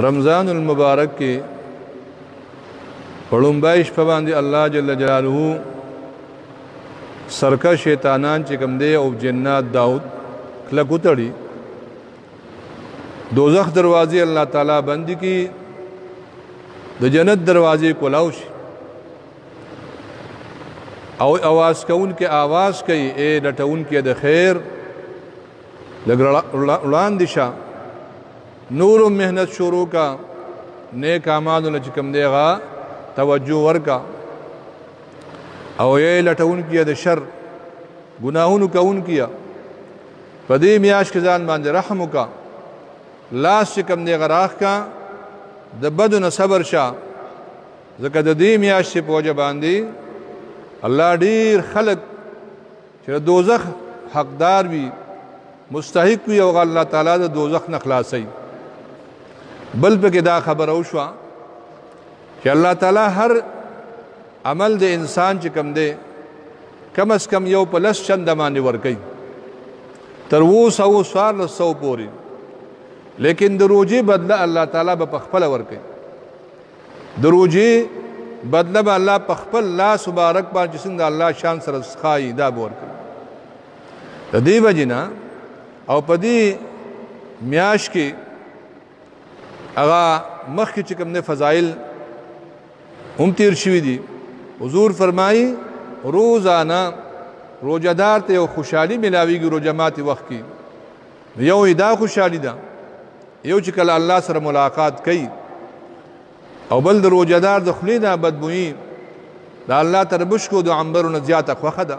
رمضان المبارک کې پړومبای شپه باندې الله جل جلاله سرکش شیطانان چې کوم دی او جنات داود کلک وتړي دوزخ دروازې الله تعالی بند کی د جنت دروازې کولاو شي او आवाज کون کې आवाज کوي اے لټون کې د خیر وړاندې شه نور و محنت شروع کا نیک اعمالو نه چې کوم دی غا توجه ورکا او یې لټون کې د شر ګناهونو کون کیا په دې میاش کې ځان باندې رحم وکا لاس چې کوم دی غراخ کا د بدو نه صبر شه ځکه د دې میاش په وجه باندې الله ډیر خلق چې دوزخ حقدار وي مستحق وي او الله تعالی د دوزخ نه خلاصي بل پکې دا خبر او شو چې الله تعالی هر عمل د انسان چې کم دی کم از کم یو پلس چند باندې ور کوي تر 200 پورې لیکن د روزي بدله الله تعالی به خپل ور کوي د روزي بدله به الله په خپل لاس مبارک باندې څنګه الله شان سره ښایي دا به ور کوي د دې وجنا او په دې میاش کې هغه مخکې چې کوم نه فضایل هم تیر شوي دي حضور فرمایي روزانه روزدار ته یو خوشحالي ملاويږي روزه ماتي وخت کې یو دا خوشحالي ده یو چې کله الله سره ملاقات کوي او بل د روزدار د خلی نه بدبوئی دا الله تربش کو د عنبر نه زیاته خوخه ده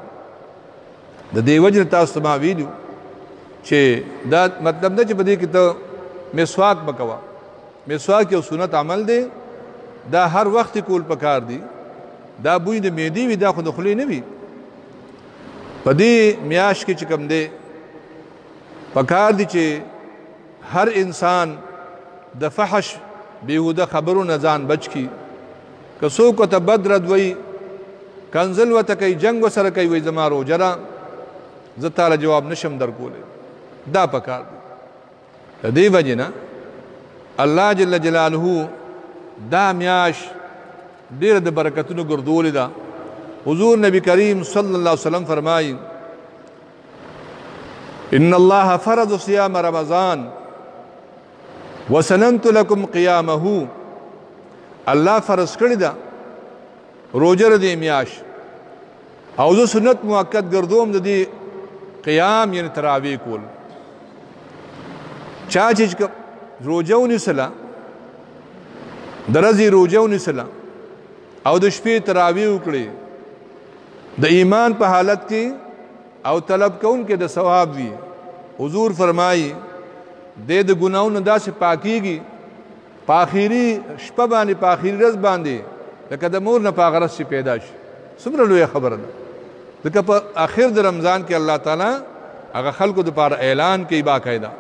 د دې وجه تاسو ما ویلو چې دا مطلب نه چې بده کې ته مسواک وکوا مسواک یو سنت عمل دی دا هر وخت کول پکار دی دا بوی د معدې وی دا خو د خلی نه وی په دې میاش کې چې کوم دی پکار دی چې هر انسان د فحش بیهوده خبرو نه ځان بچ کی که څوک ته بدرد وی کنزل وته کوي جنگ وسره کوي وی زما روجرا زه تعالی جواب نشم درکوله دا پکار دی د دې وجنه الله جل جلاله دا میاش ډیر د برکتونو ګرځولې ده حضور نبی کریم صلی الله علیه وسلم فرمایي ان الله فرض صيام رمضان وسننت لكم قيامه الله فرض کړی ده روزه د میاش او زه سنت موقت ګرځوم د دې قیام یعنی تراویح کول چا چې روزه ونیسله درځي روزه ونیسله او د شپې تراویح وکړي د ایمان په حالت کې او طلب کون کې د ثواب وي حضور فرمایي د ګناونو داسې پاکيږي په اخیری شپه باندې په اخیری ورځ باندې لکه د مور نه پاغرس شي پیدا شي څومره لوی خبره ده ځکه په اخر د رمضان کې الله تعالی هغه خلکو د لپاره اعلان کوي باقاعده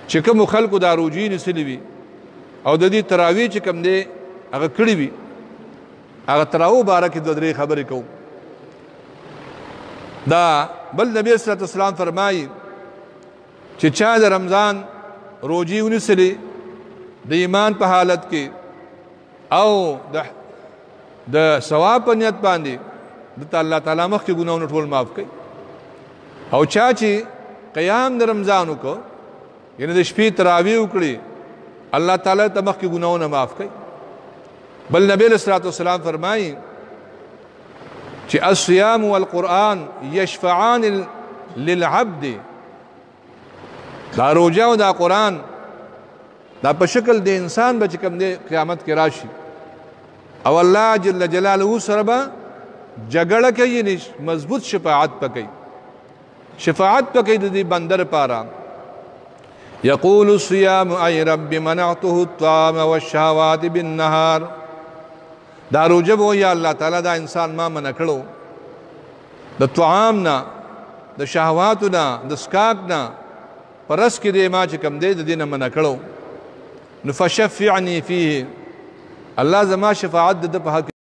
چې کوم خلکو د روزي نسلی وي او د دې تراویح چې کوم دی هغه کړی وي هغه تراو بارکه د درې خبرې کوم دا بل نبی صلی الله علیه وسلم فرمایي چې چا د رمضان روزي ونسلی د ایمان په حالت کې او د ثواب په نیت باندې د الله تعالی مخ کې ګناونه ټول معاف کړي او چا چې قیام د رمضان وکړو یعنی د شپې تراویح وکړي الله تعالی ته مخ کې ګناونه معاف کړي بل نبی صلی الله علیه وسلم فرمایي چې الصيام والقرآن يشفعان للعبد دا روزه او دا قرآن دا په شکل د انسان به چې کوم دی قیامت کې راشي او الله جل جلاله سره به جګړه کوي مضبوط شفاعت پکې شفاعت پکې د دې بندر پاره يقول الصيام اي رب منعته الطعام والشهوات بالنهار دا روزه وو یا الله تعالی دا انسان ما منع کړو د طعام نه د شهواتو نه د سکاک نه پرس کې دې ما چې کم دې د دینه منع کړو نفشفعني فيه الله زما شفاعت د په حق